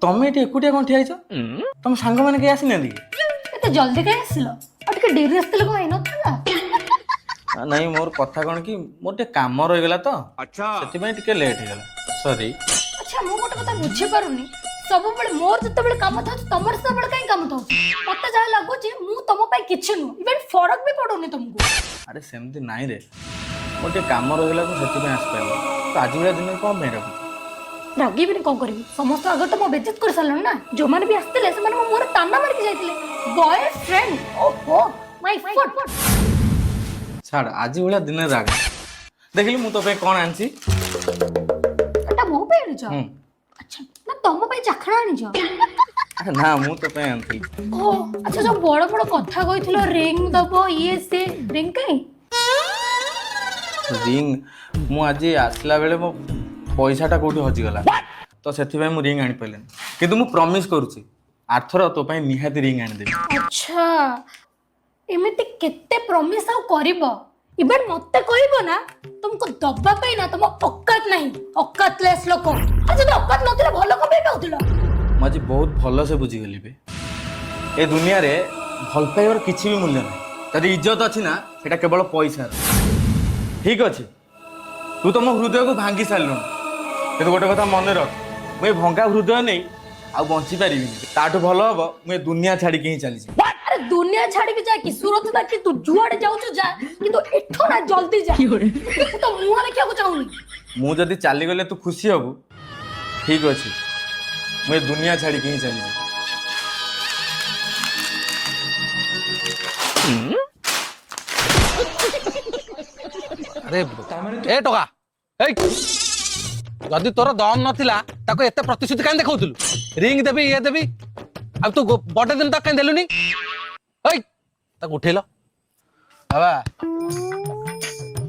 ତମେ ଏଠି ଏକୁଟିଆ କଣ ଠିଆ ହେଇଛ? ତମ ସାଙ୍ଗମାନେ କେହି ଆସିନାହାନ୍ତି କି? ଏତେ ଜଲ୍ଦି କାଇଁ ଆସିଲ? ଆଉ ଟିକେ ଡେରି ଆସିଥିଲେ କଣ ହେଇନଥାନ୍ତା? ନାଇଁ ମୋର କଥା କଣ କି ମୋର ଟିକେ କାମ ରହିଗଲା ତ ସେଥିପାଇଁ ଟିକେ ଲେଟ୍ ହେଇଗଲା ସରି। ଆଚ୍ଛା ମୁଁ ଗୋଟେ କଥା ବୁଝିପାରୁନି, ସବୁବେଳେ ମୋର ଯେତେବେଳେ କାମ ଥାଉଛି ତମର ସେତେବେଳେ କାଇଁ କାମ ଥାଉଛି? ମତେ ଯାହା ଲାଗୁଛି ମୁଁ ତମ ପାଇଁ କିଛି ନୁହଁ, ଇଭେନ୍ ଫରକ ବି ପଡୁନି ତମକୁ। ଆରେ ସେମିତି ନାଇଁ ରେ, ମୋର ଟିକେ କାମ ରହିଗଲା ତ ସେଥିପାଇଁ ଆସିପାରିଲି। ତ ଆଜି ଭଳିଆ ଦିନରେ କଣ ପାଇଁ ରଖୁଛୁ? ରାଗିବିନି କଣ କରିବି, ସମସ୍ତ ଆଗରେ ତ ମୁଁ ବେଜିତ କରି ସାରିଲଣି ନା। ଯୋଉମାନେ ବି ଆସିଥିଲେ ସେମାନେ ମୋ ମୁହଁରେ ତାନା ମାରିକି ଯାଇଥିଲେ। ବୟଫ୍ରେଣ୍ଡ, ଓହୋ ମାଇ ଫୁଟ୍। ଛାଡ ଆଜି ଭଳିଆ ଦିନରେ ରାଗ। ଦେଖିଲି ମୁଁ ତୋ ପାଇଁ କଣ ଆଣିଛି? ଏଟା ମୋ ପାଇଁ ଆଣିଛ? ହୁଁ। ଆଚ୍ଛା ନା ତମ ପାଇଁ ଚାଖଣା ଆଣିଛ? ଆରେ ନା ମୁଁ ତୋ ପାଇଁ ଆଣିଥିଲି। ଓ ଆଚ୍ଛା, ଯୋଉ ବଡ ବଡ କଥା କହିଥିଲ ରିଙ୍ଗ ଦବ ଇଏ ସେ, ରିଙ୍ଗ କାଇଁ? ରିଙ୍ଗ ମୁଁ ଆଜି ଆସିଲା ବେଳେ ମୋ ପଇସାଟା କୋଉଠି ହଜିଗଲା ତ ସେଥିପାଇଁ ମୁଁ ରିଙ୍ଗ ଆଣିପାରିଲିନି, କିନ୍ତୁ ମୁଁ ପ୍ରମିସ କରୁଛି ଆରଥର ତୋ ପାଇଁ ନିହାତି ରିଙ୍ଗ ଆଣିଦେବି। ଆଚ୍ଛା ଏମିତି କେତେ ପ୍ରମିସ ଆଉ କରିବ? ଇଭେନ୍ ମତେ କହିବ ନା ତୁମକୁ ଦବା ପାଇଁ ନା ତମ ଅକାତ ନାହିଁ, ଅକାତଲେସ୍ ଲୋକ। ଆଉ ଯଦି ଅକାତ ନଥିଲା ଭଲ କଣ ପାଇଁ ପାଉଥିଲ? ମୁଁ ଆଜି ବହୁତ ଭଲସେ ବୁଝିଗଲି ବେ, ଏ ଦୁନିଆରେ ଭଲ ପାଇବାର କିଛି ବି ମୂଲ୍ୟ ନାହିଁ। ଯଦି ଇଜ୍ଜତ ଅଛି ନା ସେଟା କେବଳ ପଇସାର। ଠିକ ଅଛି ତୁ ତମ ହୃଦୟକୁ ଭାଙ୍ଗି ସାରିଲୁଣି, କିନ୍ତୁ ଗୋଟେ କଥା ମନେ ରଖ, ମୁଁ ଏ ଭଙ୍ଗା ହୃଦୟ ନେଇ ଆଉ ବଞ୍ଚି ପାରିବିନି। ତାଠୁ ଭଲ ହବ ମୁଁ ଏ ଦୁନିଆ ଛାଡିକି ହିଁ ଚାଲିଯିବି। ଆରେ ଦୁନିଆ ଛାଡିକି ଯା କି ସୁରତ ଯା କି ତୁ ଯୁଆଡେ ଯାଉଛୁ ଯା, କିନ୍ତୁ ଏଠୁ ନା ଜଲ୍ଦି ଯା। ମୁଁ ତ ମୁହଁ ଦେଖିବାକୁ ଚାହୁଁନି। ମୁଁ ଯଦି ଚାଲିଗଲେ ତୁ ଖୁସି ହବୁ, ଠିକ ଅଛି ମୁଁ ଏ ଦୁନିଆ ଛାଡିକି ହିଁ ଚାଲିଯିବି। ଆରେ ଏ ଟକା ଏଇ ଯଦି ତୋର ଦମ ନଥିଲା ତାକୁ ଏତେ ପ୍ରତିଶ୍ରୁତି କାହିଁ ଦେଖଉଥିଲୁ? ରିଙ୍ଗ ଦେବି ଇଏ ଦେବି, ଆଉ ତୁ ବଡ ଦିନ ତାକୁ କାହିଁ ଦେଲୁନି? ଏଇ ତାକୁ ଉଠେଇଲ ବାବା।